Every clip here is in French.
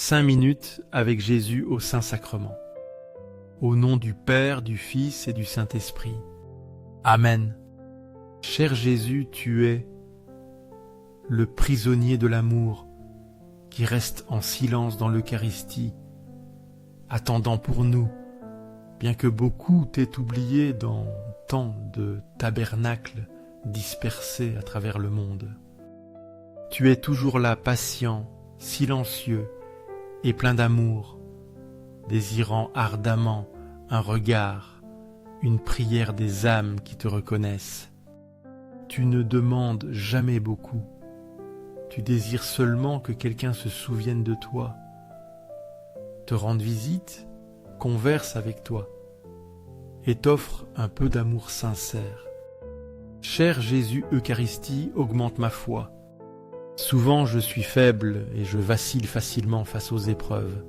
5 minutes avec Jésus au Saint-Sacrement. Au nom du Père, du Fils et du Saint-Esprit. Amen. Cher Jésus, tu es le prisonnier de l'amour qui reste en silence dans l'Eucharistie, attendant pour nous, bien que beaucoup t'aient oublié dans tant de tabernacles dispersés à travers le monde. Tu es toujours là, patient, silencieux et plein d'amour, désirant ardemment un regard, une prière des âmes qui te reconnaissent. Tu ne demandes jamais beaucoup. Tu désires seulement que quelqu'un se souvienne de toi, te rende visite, converse avec toi et t'offre un peu d'amour sincère. Cher Jésus Eucharistie, augmente ma foi. Souvent je suis faible et je vacille facilement face aux épreuves.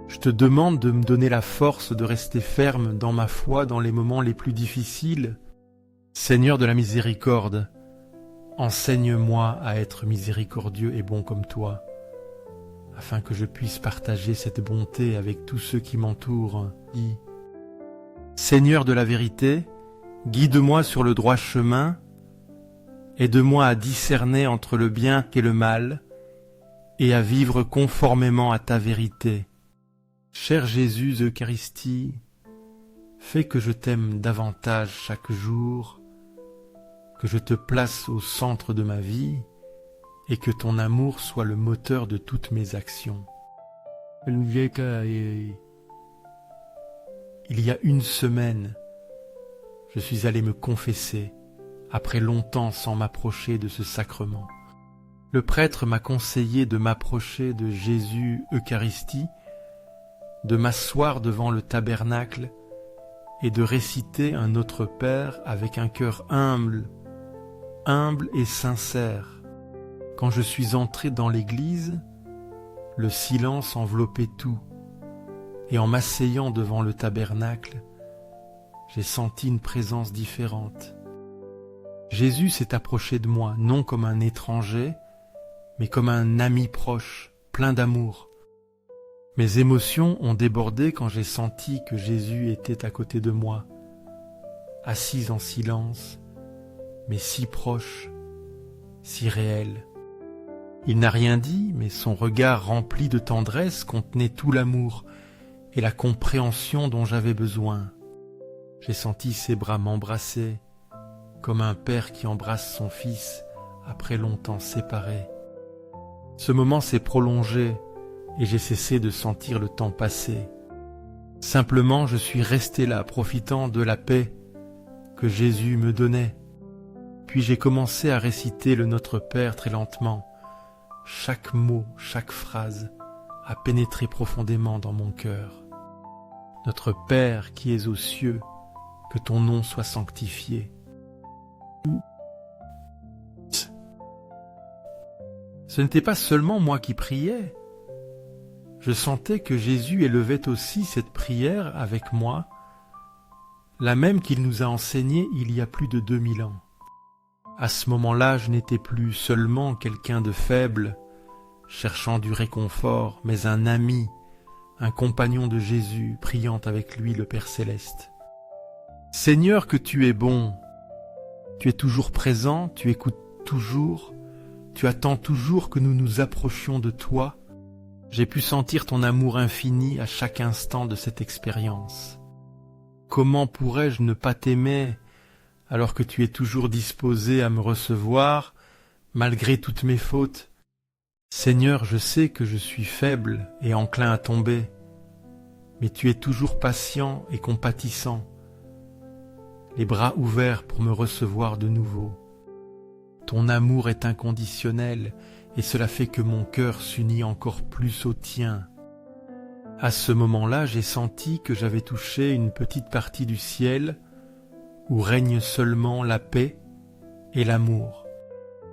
Je te demande de me donner la force de rester ferme dans ma foi dans les moments les plus difficiles. Seigneur de la miséricorde, enseigne-moi à être miséricordieux et bon comme toi, afin que je puisse partager cette bonté avec tous ceux qui m'entourent. Seigneur de la vérité, guide-moi sur le droit chemin, aide-moi à discerner entre le bien et le mal, et à vivre conformément à ta vérité. Cher Jésus Eucharistie, fais que je t'aime davantage chaque jour, que je te place au centre de ma vie, et que ton amour soit le moteur de toutes mes actions. Il y a 1 semaine, je suis allé me confesser, après longtemps sans m'approcher de ce sacrement. Le prêtre m'a conseillé de m'approcher de Jésus Eucharistie, de m'asseoir devant le tabernacle et de réciter un Notre Père avec un cœur humble et sincère. Quand je suis entré dans l'église, le silence enveloppait tout, et en m'asseyant devant le tabernacle, j'ai senti une présence différente. Jésus s'est approché de moi, non comme un étranger, mais comme un ami proche, plein d'amour. Mes émotions ont débordé quand j'ai senti que Jésus était à côté de moi, assis en silence, mais si proche, si réel. Il n'a rien dit, mais son regard rempli de tendresse contenait tout l'amour et la compréhension dont j'avais besoin. J'ai senti ses bras m'embrasser, comme un père qui embrasse son fils après longtemps séparé. Ce moment s'est prolongé et j'ai cessé de sentir le temps passer. Simplement, je suis resté là, profitant de la paix que Jésus me donnait. Puis j'ai commencé à réciter le Notre Père très lentement. Chaque mot, chaque phrase a pénétré profondément dans mon cœur. Notre Père qui es aux cieux, que ton nom soit sanctifié. Ce n'était pas seulement moi qui priais. Je sentais que Jésus élevait aussi cette prière avec moi, la même qu'il nous a enseignée il y a plus de 2000 ans. À ce moment-là, je n'étais plus seulement quelqu'un de faible, cherchant du réconfort, mais un ami, un compagnon de Jésus, priant avec lui le Père Céleste. Seigneur, que tu es bon, tu es toujours présent, tu écoutes toujours, tu attends toujours que nous nous approchions de toi. J'ai pu sentir ton amour infini à chaque instant de cette expérience. Comment pourrais-je ne pas t'aimer alors que tu es toujours disposé à me recevoir, malgré toutes mes fautes? Seigneur, je sais que je suis faible et enclin à tomber, mais tu es toujours patient et compatissant, les bras ouverts pour me recevoir de nouveau. Ton amour est inconditionnel et cela fait que mon cœur s'unit encore plus au tien. À ce moment-là, j'ai senti que j'avais touché une petite partie du ciel où règne seulement la paix et l'amour.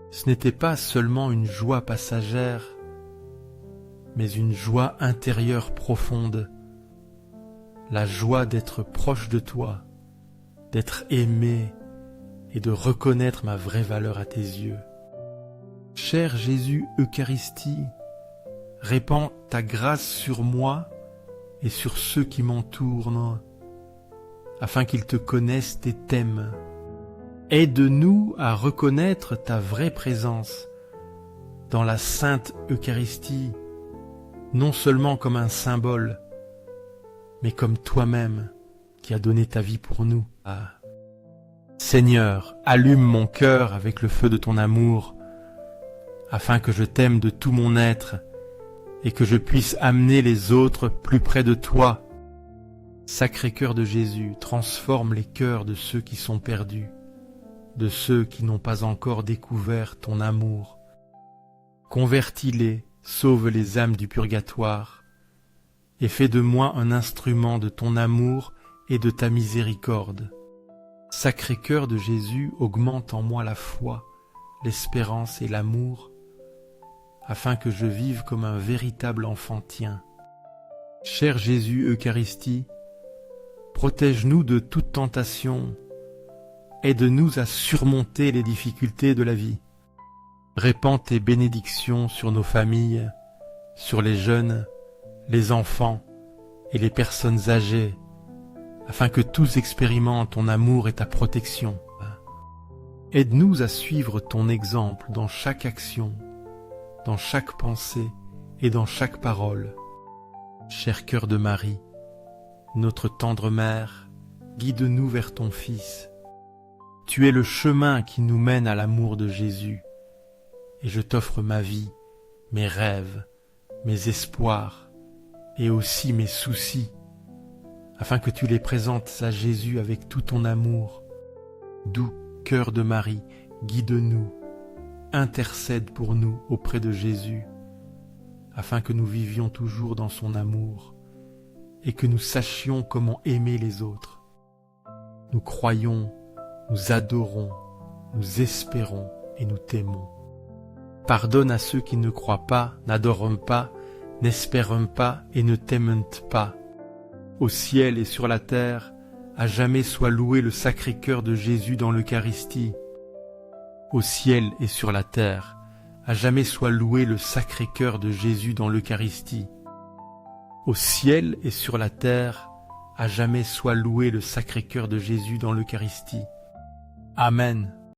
Ce n'était pas seulement une joie passagère, mais une joie intérieure profonde, la joie d'être proche de toi, d'être aimé et de reconnaître ma vraie valeur à tes yeux. Cher Jésus Eucharistie, répands ta grâce sur moi et sur ceux qui m'entourent, afin qu'ils te connaissent et t'aiment. Aide-nous à reconnaître ta vraie présence dans la Sainte Eucharistie, non seulement comme un symbole, mais comme toi-même qui as donné ta vie pour nous. Seigneur, allume mon cœur avec le feu de ton amour, afin que je t'aime de tout mon être et que je puisse amener les autres plus près de toi. Sacré-Cœur de Jésus, transforme les cœurs de ceux qui sont perdus, de ceux qui n'ont pas encore découvert ton amour. Convertis-les, sauve les âmes du purgatoire, et fais de moi un instrument de ton amour et de ta miséricorde. Sacré-Cœur de Jésus, augmente en moi la foi, l'espérance et l'amour, afin que je vive comme un véritable enfant tien. Cher Jésus Eucharistie, protège-nous de toute tentation, aide-nous à surmonter les difficultés de la vie. Répands tes bénédictions sur nos familles, sur les jeunes, les enfants et les personnes âgées, afin que tous expérimentent ton amour et ta protection. Aide-nous à suivre ton exemple dans chaque action, dans chaque pensée et dans chaque parole. Cher cœur de Marie, notre tendre mère, guide-nous vers ton Fils. Tu es le chemin qui nous mène à l'amour de Jésus, et je t'offre ma vie, mes rêves, mes espoirs, et aussi mes soucis, afin que tu les présentes à Jésus avec tout ton amour. Doux cœur de Marie, guide-nous, intercède pour nous auprès de Jésus, afin que nous vivions toujours dans son amour, et que nous sachions comment aimer les autres. Nous croyons, nous adorons, nous espérons et nous t'aimons. Pardonne à ceux qui ne croient pas, n'adorent pas, n'espèrent pas et ne t'aiment pas. Au ciel et sur la terre, à jamais soit loué le Sacré-Cœur de Jésus dans l'Eucharistie. Au ciel et sur la terre, à jamais soit loué le Sacré-Cœur de Jésus dans l'Eucharistie. Au ciel et sur la terre, à jamais soit loué le Sacré-Cœur de Jésus dans l'Eucharistie. Amen.